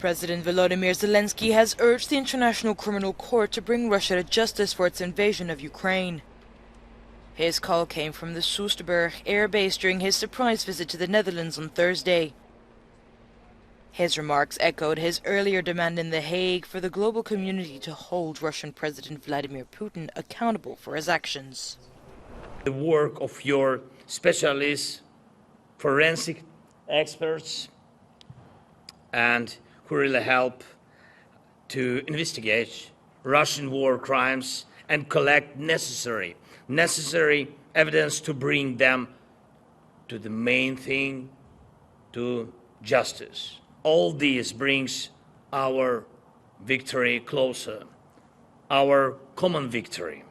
President Volodymyr Zelensky has urged the International Criminal Court to bring Russia to justice for its invasion of Ukraine. His call came from the Soesterberg air base during his surprise visit to the Netherlands on Thursday. His remarks echoed his earlier demand in The Hague for the global community to hold Russian President Vladimir Putin accountable for his actions. The work of your specialists, forensic experts, and who really help to investigate Russian war crimes and collect necessary evidence to bring them to the main thing, to justice. All this brings our victory closer, our common victory.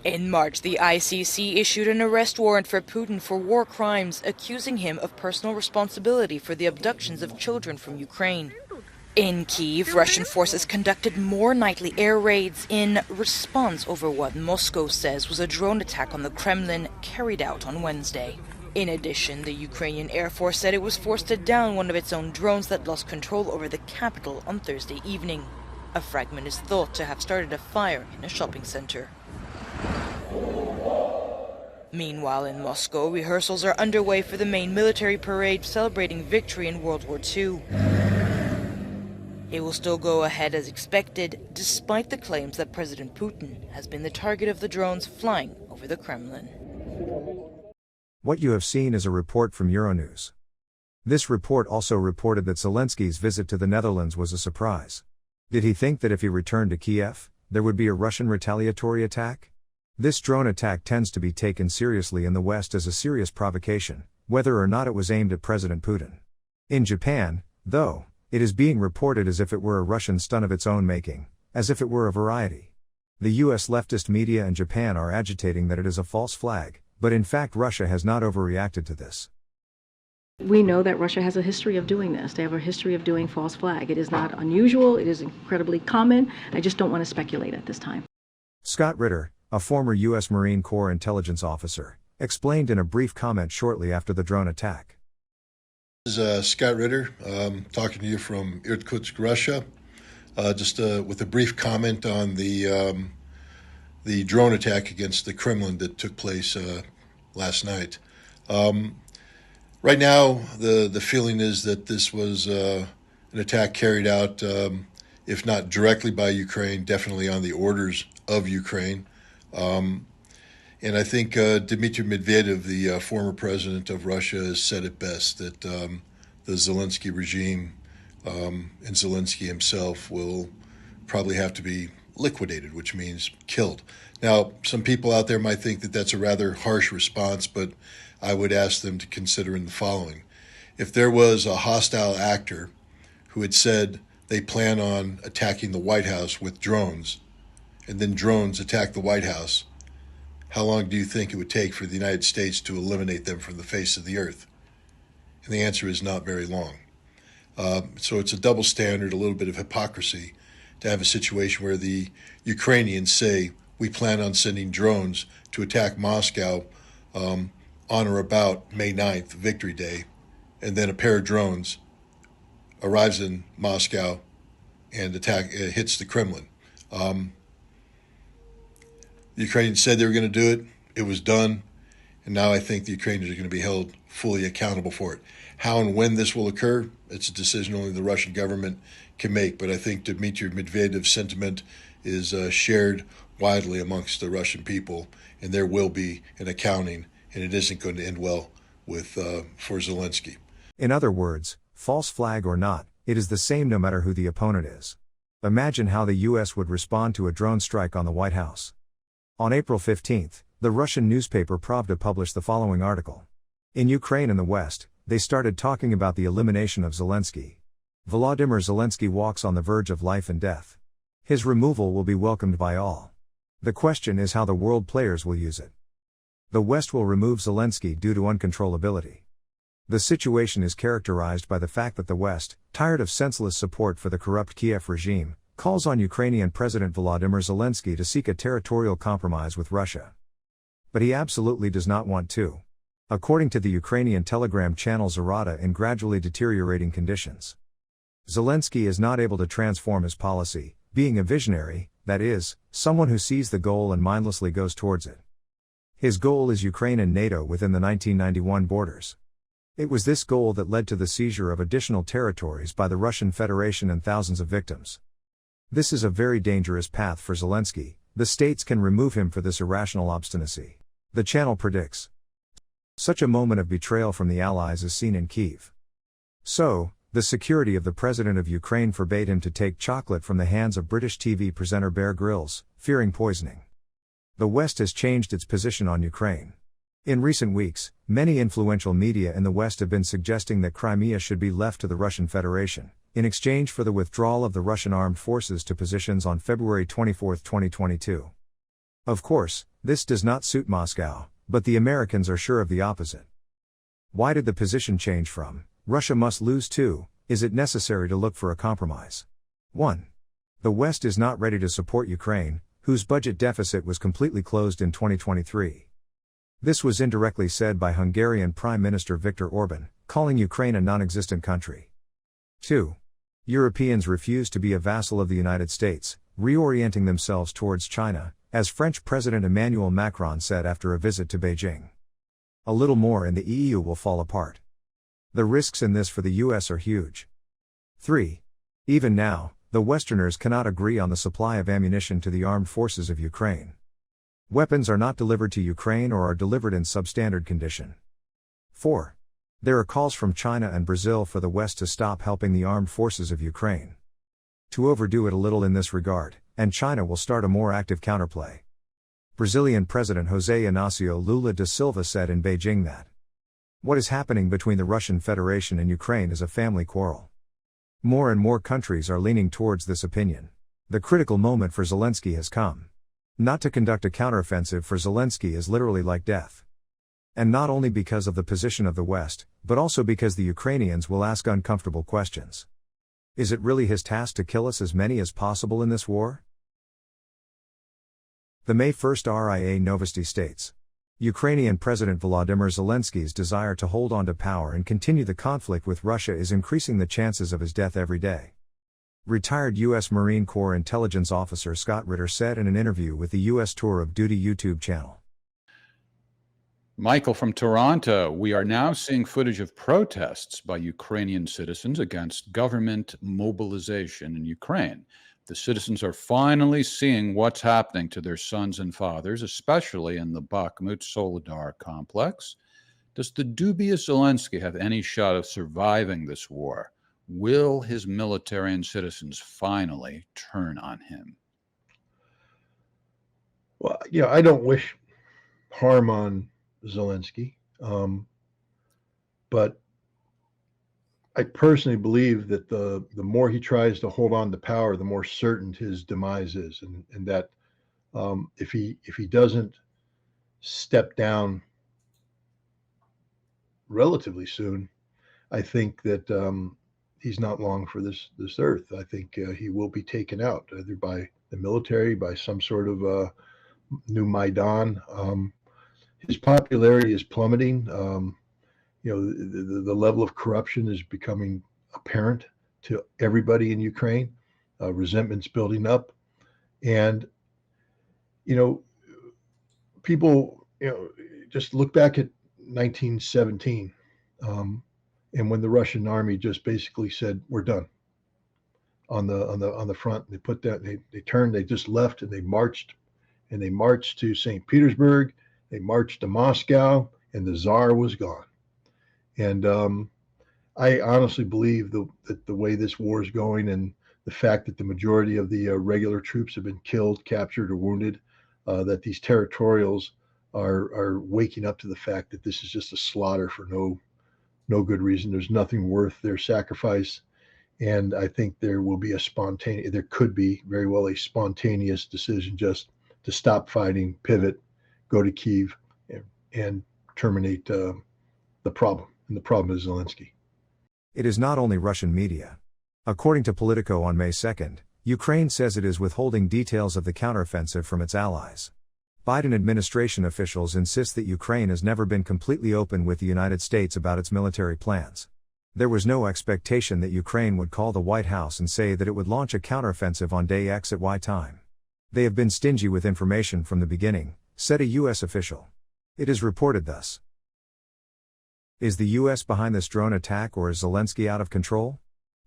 In March, the ICC issued an arrest warrant for Putin for war crimes, accusing him of personal responsibility for the abductions of children from Ukraine. In Kyiv, Russian forces conducted more nightly air raids in response over what Moscow says was a drone attack on the Kremlin carried out on Wednesday. In addition, the Ukrainian Air Force said it was forced to down one of its own drones that lost control over the capital on Thursday evening. A fragment is thought to have started a fire in a shopping center. Meanwhile, in Moscow, rehearsals are underway for the main military parade celebrating victory in World War II. It will still go ahead as expected, despite the claims that President Putin has been the target of the drones flying over the Kremlin. What you have seen is a report from Euronews. This report also reported that Zelensky's visit to the Netherlands was a surprise. Did he think that if he returned to Kiev, there would be a Russian retaliatory attack? This drone attack tends to be taken seriously in the West as a serious provocation, whether or not it was aimed at President Putin. In Japan, though, it is being reported as if it were a Russian stunt of its own making, as if it were a variety. The US leftist media and Japan are agitating that it is a false flag, but in fact Russia has not overreacted to this. We know that Russia has a history of doing this. They have a history of doing false flag. It is not unusual, it is incredibly common. I just don't want to speculate at this time. Scott Ritter, a former U.S. Marine Corps intelligence officer, explained in a brief comment shortly after the drone attack. This is Scott Ritter, talking to you from Irkutsk, Russia. Just with a brief comment on the drone attack against the Kremlin that took place last night. Right now, the feeling is that this was an attack carried out, if not directly by Ukraine, definitely on the orders of Ukraine. And I think Dmitry Medvedev, the former president of Russia, has said it best, that the Zelensky regime and Zelensky himself will probably have to be liquidated, which means killed. Now, some people out there might think that that's a rather harsh response, but I would ask them to consider in the following. If there was a hostile actor who had said they plan on attacking the White House with drones, and then drones attack the White House, how long do you think it would take for the United States to eliminate them from the face of the earth? And the answer is not very long. So it's a double standard, a little bit of hypocrisy, to have a situation where the Ukrainians say, we plan on sending drones to attack Moscow on or about May 9th, Victory Day, and then a pair of drones arrives in Moscow and hits the Kremlin. The Ukrainians said they were going to do it. It was done. And now I think the Ukrainians are going to be held fully accountable for it. How and when this will occur, it's a decision only the Russian government can make. But I think Dmitry Medvedev's sentiment is shared widely amongst the Russian people. And there will be an accounting. And it isn't going to end well with for Zelensky. In other words, false flag or not, it is the same no matter who the opponent is. Imagine how the US would respond to a drone strike on the White House. On April 15, the Russian newspaper Pravda published the following article. In Ukraine and the West, they started talking about the elimination of Zelensky. Volodymyr Zelensky walks on the verge of life and death. His removal will be welcomed by all. The question is how the world players will use it. The West will remove Zelensky due to uncontrollability. The situation is characterized by the fact that the West, tired of senseless support for the corrupt Kiev regime, calls on Ukrainian President Volodymyr Zelensky to seek a territorial compromise with Russia. But he absolutely does not want to. According to the Ukrainian telegram channel Zarada, in gradually deteriorating conditions. Zelensky is not able to transform his policy, being a visionary, that is, someone who sees the goal and mindlessly goes towards it. His goal is Ukraine and NATO within the 1991 borders. It was this goal that led to the seizure of additional territories by the Russian Federation and thousands of victims. This is a very dangerous path for Zelensky. The states can remove him for this irrational obstinacy. The channel predicts. Such a moment of betrayal from the Allies is seen in Kyiv. So, the security of the President of Ukraine forbade him to take chocolate from the hands of British TV presenter Bear Grylls, fearing poisoning. The West has changed its position on Ukraine. In recent weeks, many influential media in the West have been suggesting that Crimea should be left to the Russian Federation, in exchange for the withdrawal of the Russian armed forces to positions on February 24, 2022. Of course, this does not suit Moscow, but the Americans are sure of the opposite. Why did the position change from Russia must lose to, is it necessary to look for a compromise? 1. The West is not ready to support Ukraine, whose budget deficit was completely closed in 2023. This was indirectly said by Hungarian Prime Minister Viktor Orban, calling Ukraine a non-existent country. 2. Europeans refuse to be a vassal of the United States, reorienting themselves towards China, as French President Emmanuel Macron said after a visit to Beijing. A little more and the EU will fall apart. The risks in this for the US are huge. 3. Even now, the Westerners cannot agree on the supply of ammunition to the armed forces of Ukraine. Weapons are not delivered to Ukraine or are delivered in substandard condition. 4. There are calls from China and Brazil for the West to stop helping the armed forces of Ukraine. To overdo it a little in this regard, and China will start a more active counterplay. Brazilian President José Inácio Lula da Silva said in Beijing that what is happening between the Russian Federation and Ukraine is a family quarrel. More and more countries are leaning towards this opinion. The critical moment for Zelensky has come. Not to conduct a counteroffensive for Zelensky is literally like death. And not only because of the position of the West, but also because the Ukrainians will ask uncomfortable questions. Is it really his task to kill us as many as possible in this war? The May 1st RIA Novosti states. Ukrainian President Volodymyr Zelensky's desire to hold on to power and continue the conflict with Russia is increasing the chances of his death every day. Retired U.S. Marine Corps intelligence officer Scott Ritter said in an interview with the U.S. Tour of Duty YouTube channel. Michael from Toronto, we are now seeing footage of protests by Ukrainian citizens against government mobilization in Ukraine. The citizens are finally seeing what's happening to their sons and fathers, especially in the Bakhmut Soledar complex. Does the dubious Zelensky have any shot of surviving this war? Will his military and citizens finally turn on him? Well, I don't wish harm on Zelensky, but I personally believe that the more he tries to hold on to power, the more certain his demise is, and that if he doesn't step down relatively soon, I think that he's not long for this earth. I think he will be taken out either by the military, by some sort of new Maidan. His popularity is plummeting. The level of corruption is becoming apparent to everybody in Ukraine. Resentment's building up, and people, just look back at 1917, and when the Russian army just basically said, "We're done." On the front, they put that, they turned, they just left, and they marched to St. Petersburg, they marched to Moscow, and the Tsar was gone. And I honestly believe that the way this war is going, and the fact that the majority of the regular troops have been killed, captured, or wounded, that these territorials are waking up to the fact that this is just a slaughter for no good reason. There's nothing worth their sacrifice, and I think there could be very well a spontaneous decision just to stop fighting, pivot, go to Kyiv, and terminate the problem. And the problem is Zelensky. It is not only Russian media. According to Politico on May 2nd, Ukraine says it is withholding details of the counteroffensive from its allies. Biden administration officials insist that Ukraine has never been completely open with the United States about its military plans. There was no expectation that Ukraine would call the White House and say that it would launch a counteroffensive on day X at Y time. They have been stingy with information from the beginning, said a U.S. official. It is reported thus. Is the U.S. behind this drone attack, or is Zelensky out of control?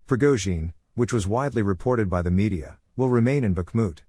Prigozhin, which was widely reported by the media, will remain in Bakhmut.